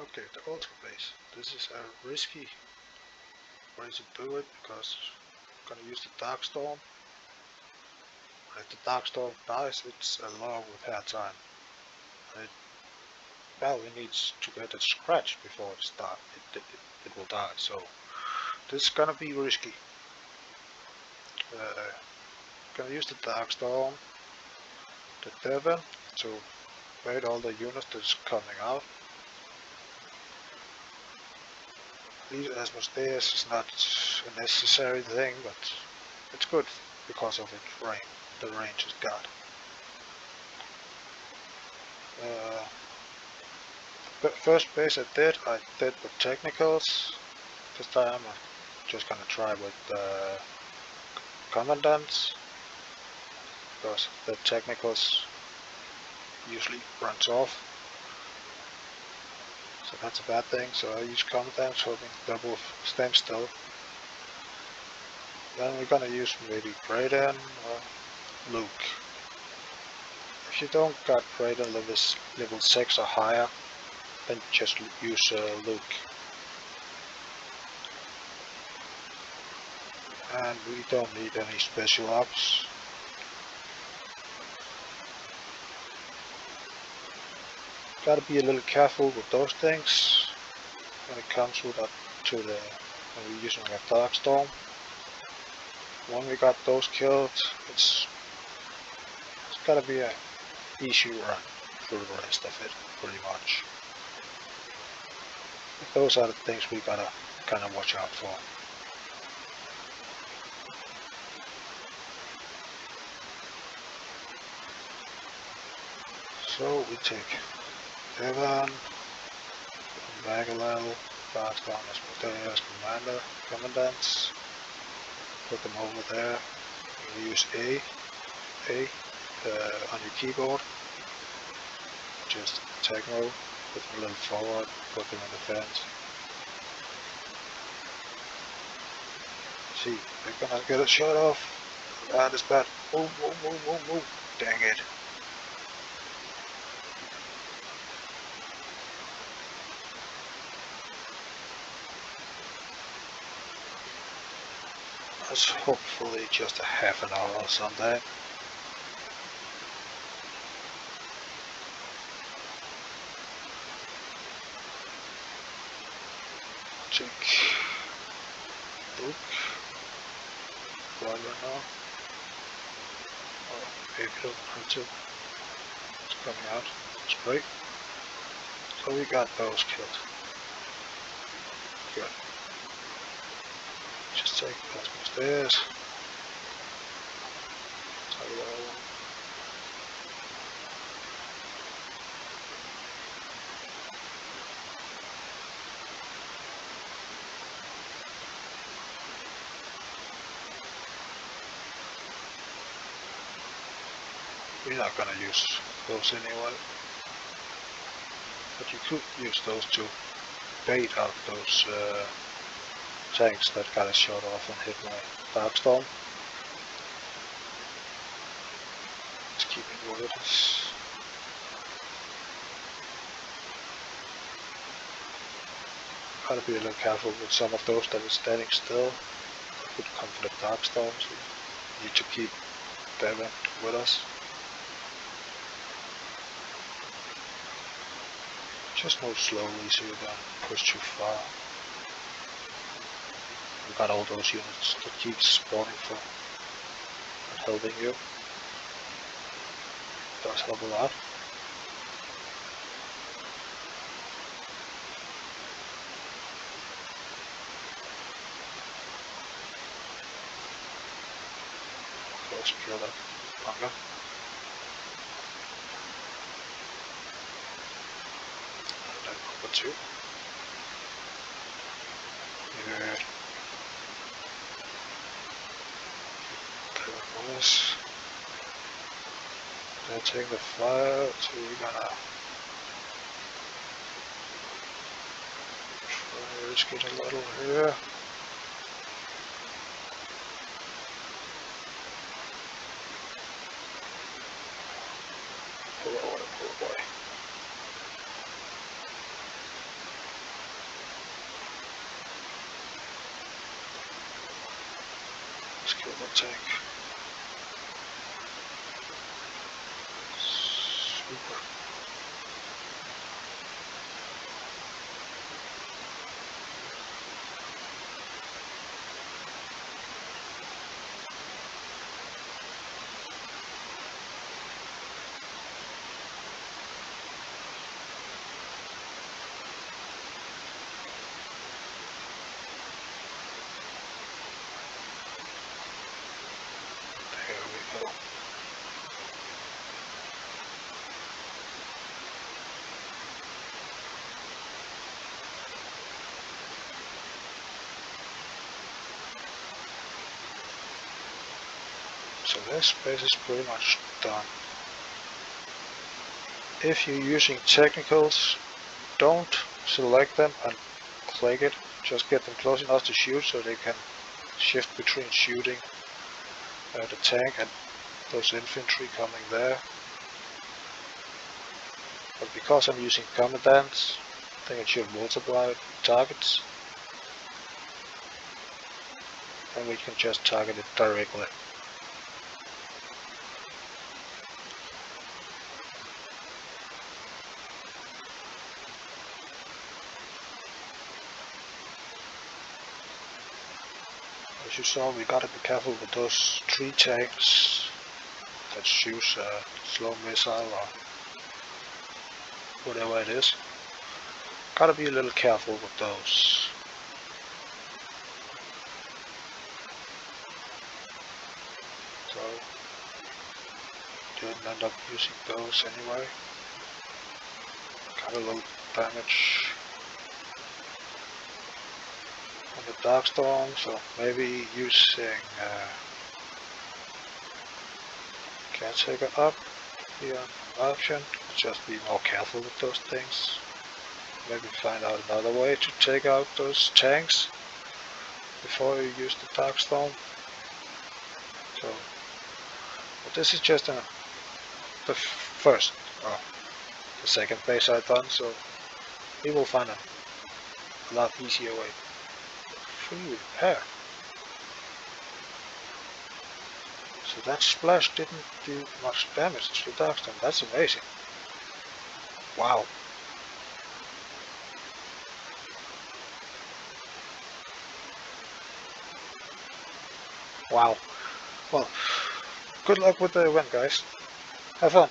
Okay, the Ultra Base. This is a risky way to do it because I'm gonna use the Darkstorm. If the Darkstorm dies, it's a long repair time. And it badly needs to get it scratched before it will die, so this is gonna be risky. Gonna use the Darkstorm, the Devin, to raid all the units that's coming out. Asmodeus is not a necessary thing, but it's good because of its range. The range it's got. The first base I did with technicals. This time I'm just gonna try with Commandants, because the technicals usually runs off. So that's a bad thing, so I use Commandants hoping double standstill. Then we're gonna use maybe Brayden or Luke. If you don't got Brayden level 6 or higher, then just use Luke. And we don't need any special ops. Gotta be a little careful with those things when it comes when we're using a Darkstorm. When we got those killed, it's gotta be an easy run through the rest of it, pretty much. But those are the things we gotta kinda watch out for. So we take Devin, Magalel, Darkstorm, Asmodeus, Commandants, put them over there. We use A on your keyboard, just techno, put them a little forward, put them in the fence. See, they're gonna get a shot off. That is bad. Move. Dang it. That's hopefully just a half an hour or something. Check Luke. Right now. Oh, maybe it doesn't have to. It's coming out. It's great. So we got those killed. Good. Just take that upstairs. Take that one. We're not gonna use those anyway, but you could use those to bait out those tanks that got a shot off and hit my Darkstorm. Let's keep it with us. Gotta be a little careful with some of those that are standing still. Could come for the Darkstorm, so we need to keep Devin with us. Just move slowly so you don't push too far. You got all those units that keep spawning for and helping you. Does help a lot. Go secure that bunker. Number 2. Here. There was. They're taking the fire, so we're gonna try to risk it a little here. Oh boy. Let's kill that tank. Super. There we go. So this base is pretty much done. If you're using technicals, don't select them and click it. Just get them close enough to shoot so they can shift between shooting the tank and those infantry coming there. But because I'm using Commandants, I think it should multiply targets. And we can just target it directly. As you saw, we gotta be careful with those 3 tanks that shoots a slow missile or whatever it is. Gotta be a little careful with those. So, didn't end up using those anyway. Got a little damage on the Darkstorm, so maybe using Caretaker up here an option. Just be more careful with those things. Maybe find out another way to take out those tanks before you use the Darkstorm. So, but this is just the first, or the second base I've done, so we will find a lot easier way. Free repair. So that splash didn't do much damage to the Darkstorm. That's amazing. Wow. Wow. Well, good luck with the event, guys. Have fun.